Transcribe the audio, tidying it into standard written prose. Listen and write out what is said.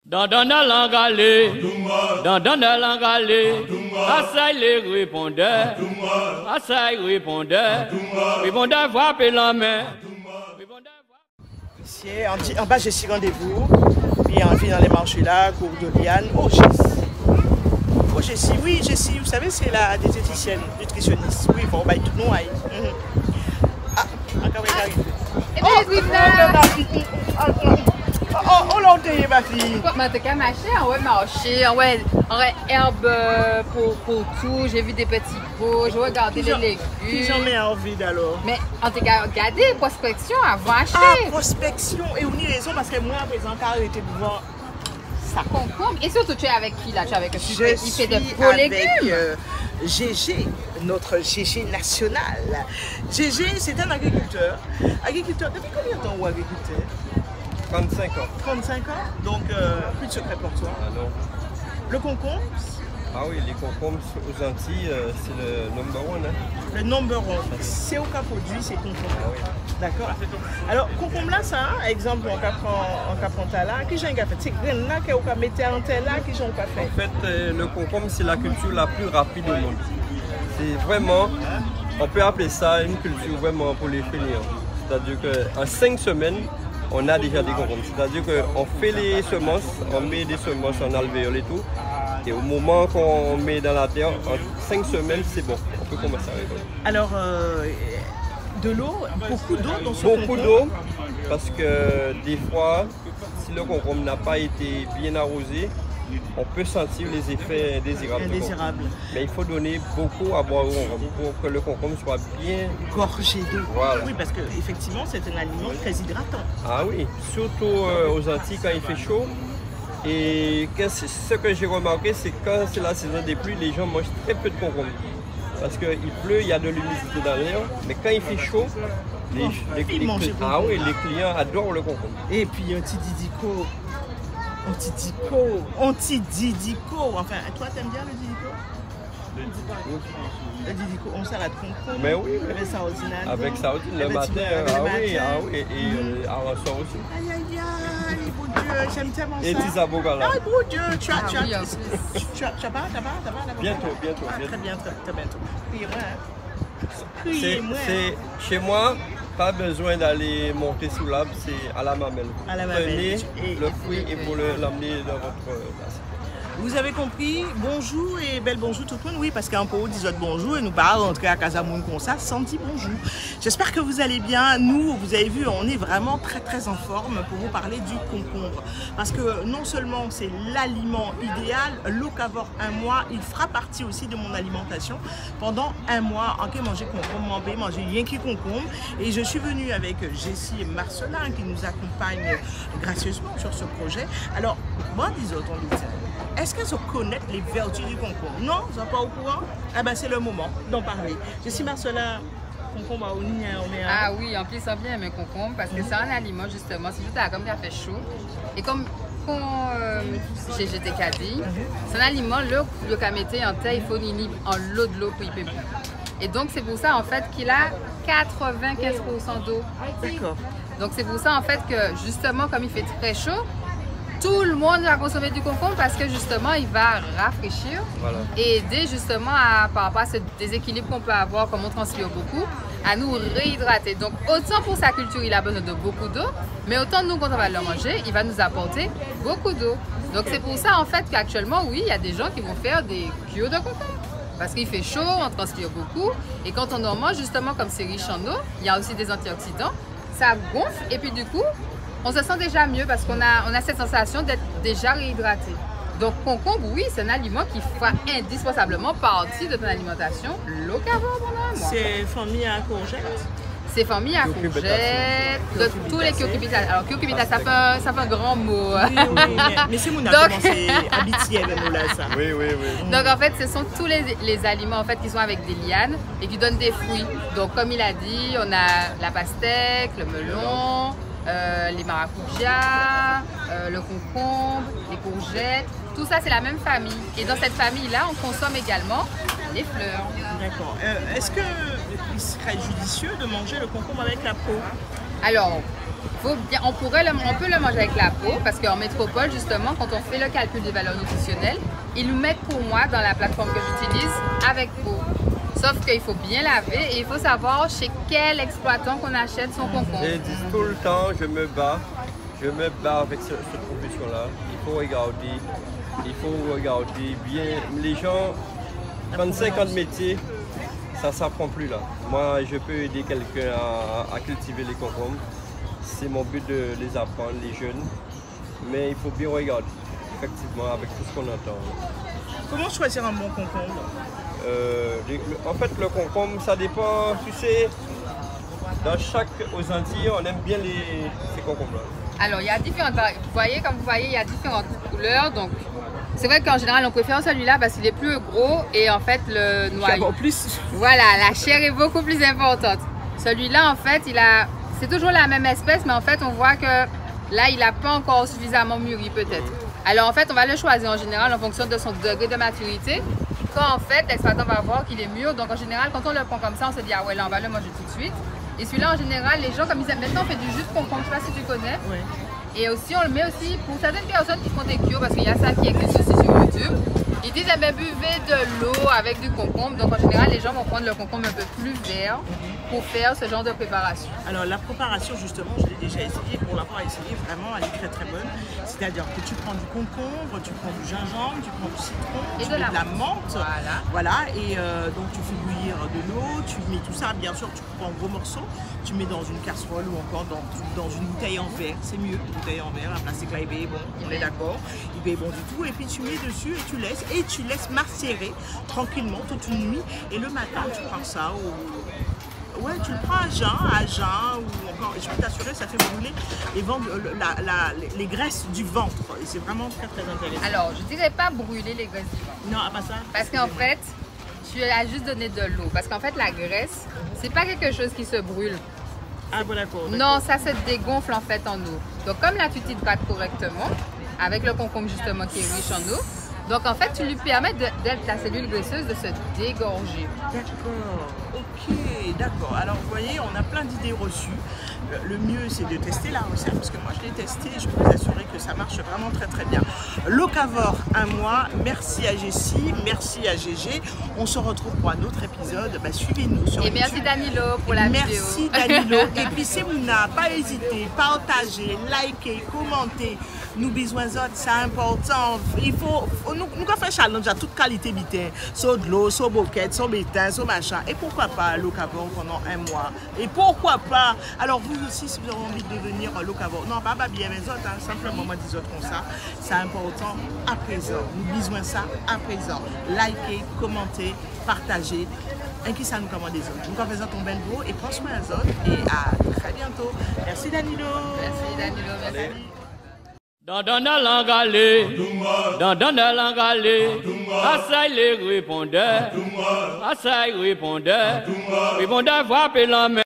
Dans la langue dans la langue Assaille les répondeurs, répondeurs frappez la main. Ici, en bas, j'ai 6 rendez-vous. Puis on vient dans les marchés là, cours de liane. Oh, Jessie, oui, Jessie, vous savez, c'est la diététicienne, nutritionniste. Oui, bon, bah, tout nous aille. Ah, encore oh, l'on te ma fille. Mais t'as qu'à marcher, on va herbe pour tout. J'ai vu des petits pots, j'ai regardé les légumes. J'en ai envie alors. Mais on t'a qu'à regarder prospection avant d'acheter. Ah, prospection. Et on y raison parce que moi, à présent, car il était devant ça. Concombre. Et surtout, tu es avec qui là? Tu es avec Je suis avec Gégé, notre Gégé national. Gégé, c'est un agriculteur. Agriculteur, depuis combien de temps ou agriculteur? 35 ans. 35 ans, donc plus de secret pour toi. Ah non. Le concombre? Ah oui, les concombres aux Antilles, c'est le number one. Hein. Le number one. C'est au cas produit, c'est concombre. Ah oui. D'accord. Alors, concombre là, ça, exemple, on prend là, qui j'ai fait? C'est graine là, qui on mettre en terre là, qui j'ai fait? En fait, le concombre, c'est la culture la plus rapide au monde. C'est vraiment, on peut appeler ça une culture vraiment pour les fainéants. C'est-à-dire qu'en 5 semaines, on a déjà des concombres. C'est-à-dire qu'on fait les semences, on met des semences en alvéole et tout. Et au moment qu'on met dans la terre, en 5 semaines, c'est bon. On peut commencer à récolter. Alors, de l'eau, beaucoup d'eau dans ce concombre. Beaucoup d'eau, parce que des fois, si le concombre n'a pas été bien arrosé, on peut sentir les effets indésirables. Mais il faut donner beaucoup à boire au concombre pour que le concombre soit bien gorgé d'eau. Voilà. Oui, parce qu'effectivement, c'est un aliment très hydratant. Ah oui, surtout aux Antilles quand il fait chaud. Et ce que j'ai remarqué, c'est que quand c'est la saison des pluies, les gens mangent très peu de concombre. Parce qu'il pleut, il y a de l'humidité dans l'air. Mais quand il fait chaud, les clients adorent le concombre. Et puis un petit didico. Anti-didico. Enfin, toi, t'aimes bien le didico? Le didico, on salade concombre. Mais oui. Avec sardine. Avec sardine le matin. Ah oui. Et à la soir aussi. Aïe, aïe, aïe, bon Dieu, j'aime tellement ça. Et Tisabo là. Ah, bon Dieu, tu as pas? Bientôt. Très bientôt. Criez-moi. C'est chez moi. Pas besoin d'aller monter sous l'arbre, c'est à la mamelle. Prenez le fruit et vous l'emmenez dans votre place. Vous avez compris, bonjour et bel bonjour tout le monde. Oui, parce qu'un peu dit bonjour et nous pas rentrer à Casamoun comme ça sans dire bonjour. J'espère que vous allez bien. Nous, vous avez vu, on est vraiment très en forme pour vous parler du concombre. Parce que non seulement c'est l'aliment idéal, locavore un mois, il fera partie aussi de mon alimentation. Pendant un mois, en qui manger concombre, manger rien qui concombre. Et je suis venue avec Jessie et Marcelin qui nous accompagnent gracieusement sur ce projet. Alors, bon, disons, on dit est-ce qu'elles connaissent les vertus du concombre? Non, ils ne sont pas au courant? Eh bien, c'est le moment d'en parler. Je suis Marcelin, concombre on est à... Ah oui, en plus, ça vient avec concombre parce que c'est un aliment, justement. C'est juste à comme il a fait chaud. Et comme j'étais dit, c'est un aliment, le camété en terre, il faut une en l'eau de l'eau pour y péper. Et donc, c'est pour ça, en fait, qu'il a 95% d'eau. D'accord. Donc, c'est pour ça, en fait, que justement, comme il fait très chaud, tout le monde va consommer du concombre parce que justement il va rafraîchir et aider justement par rapport à ce déséquilibre qu'on peut avoir comme on transpire beaucoup, à nous réhydrater. Donc autant pour sa culture il a besoin de beaucoup d'eau, mais autant nous quand on va le manger, il va nous apporter beaucoup d'eau. Donc c'est pour ça en fait qu'actuellement oui, il y a des gens qui vont faire des cures de concombre. Parce qu'il fait chaud, on transpire beaucoup et quand on en mange justement comme c'est riche en eau, il y a aussi des antioxydants, ça gonfle et puis du coup, on se sent déjà mieux parce qu'on a cette sensation d'être déjà réhydraté. Donc, concombre, oui, c'est un aliment qui fera indispensablement partie de ton alimentation locavore pendant un mois. C'est famille à courgettes? C'est famille à courgettes, de tous les cucurbitacées. Alors, cucurbitacées, ça fait un grand mot. Oui, mais c'est mon commencé habitué avec nous là, ça. Oui. Donc, en fait, ce sont tous les aliments en fait, qui sont avec des lianes et qui donnent des fruits. Donc, comme il a dit, on a la pastèque, le melon, les maracujas, le concombre, les courgettes, tout ça c'est la même famille. Et dans cette famille-là, on consomme également les fleurs. D'accord. Est-ce qu'il serait judicieux de manger le concombre avec la peau? Alors, On peut le manger avec la peau parce qu'en métropole, justement, quand on fait le calcul des valeurs nutritionnelles, ils nous mettent pour moi dans la plateforme que j'utilise avec peau. Sauf qu'il faut bien laver et il faut savoir chez quel exploitant qu'on achète son concombre. Ils disent tout le temps, je me bats avec cette profession-là. Il faut regarder bien. Les gens, 25 ans de métier, ça ne s'apprend plus là. Moi, je peux aider quelqu'un à cultiver les concombres. C'est mon but de les apprendre, les jeunes. Mais il faut bien regarder, effectivement, avec tout ce qu'on entend. Comment choisir un bon concombre? En fait, le concombre, ça dépend, tu sais, aux Antilles, on aime bien ces concombres-là. Alors, il y a différentes, comme vous voyez, il y a différentes couleurs. Donc, c'est vrai qu'en général, on préfère celui-là parce qu'il est plus gros et en fait, le noyau. Voilà, la chair est beaucoup plus importante. Celui-là, en fait, c'est toujours la même espèce, mais en fait, on voit que là, il n'a pas encore suffisamment mûri peut-être. Alors, en fait, on va le choisir en général en fonction de son degré de maturité. Quand en fait, l'exploitant va voir qu'il est mûr. Donc, en général, quand on le prend comme ça, on se dit, ah ouais, là, on va le manger tout de suite. Et celui-là, en général, les gens, comme ils aiment, maintenant, on fait du jus de concombre, je ne sais pas si tu connais. Oui. Et aussi, on le met aussi pour certaines personnes qui font des cures, parce qu'il y a ça qui existe aussi sur YouTube. Ils disent, eh bien, buvez de l'eau avec du concombre. Donc, en général, les gens vont prendre le concombre un peu plus vert pour faire ce genre de préparation. Alors, la préparation, justement, je l'ai déjà essayé. Pour l'avoir essayé, vraiment, elle est très, très bonne. C'est-à-dire que tu prends du concombre, tu prends du gingembre, tu prends du citron, tu mets de la menthe. Voilà. Et donc, tu fais bouillir de l'eau, tu mets tout ça. Bien sûr, tu coupes en gros morceaux. Tu mets dans une casserole ou encore dans une bouteille en verre. C'est mieux, une bouteille en verre. Un plastique là, il est bon, on est d'accord. Il est bon du tout. Et puis, tu mets dessus et tu laisses macérer tranquillement toute une nuit. Et le matin, tu prends ça ouais, tu le prends à jeun ou encore, je peux t'assurer, ça fait brûler les graisses du ventre. Et c'est vraiment très très intéressant. Alors, je dirais pas brûler les graisses du ventre. Non, pas ça. Parce qu'en fait, tu as juste donné de l'eau. Parce qu'en fait, la graisse, c'est pas quelque chose qui se brûle. Ah bon, d'accord. Non, ça se dégonfle en fait en eau. Donc, comme là, tu t'hydrates correctement, avec le concombre justement qui est riche en eau, donc en fait, tu lui permets ta cellule graisseuse de se dégorger. D'accord, ok, d'accord. Alors vous voyez, on a plein d'idées reçues. Le mieux, c'est de tester la recette parce que moi, je l'ai testé et je peux vous assurer que ça marche vraiment très très bien. Locavore, un mois. Merci à Jessie, merci à Gégé. On se retrouve pour un autre épisode. Suivez-nous sur YouTube. Merci Danilo pour la vidéo. Merci Danilo. Et puis c'est Mouna, pas hésiter, partagez, likez, commentez. Nous besoin d'autres, c'est important. Il faut nous faire challenge à toute qualité bitin. Soit de l'eau, soit boquette, soit bétain, soit machin. Et pourquoi pas Locavore pendant un mois? Et pourquoi pas? Alors vous aussi, si vous avez envie de devenir Locavore, non pas bien les autres, simplement moi des autres comme ça. C'est important à présent. Nous besoin ça à présent. Likez, commentez, partagez. Et qui ça nous commande des autres. Nous faisons ton bel beau et prends soin des autres. Et à très bientôt. Merci Danilo. Merci Danilo. Merci. Dans la langue allée, dans la langue allée, Assaï les répondeurs, Assaï répondeur, répondeur frappe la main.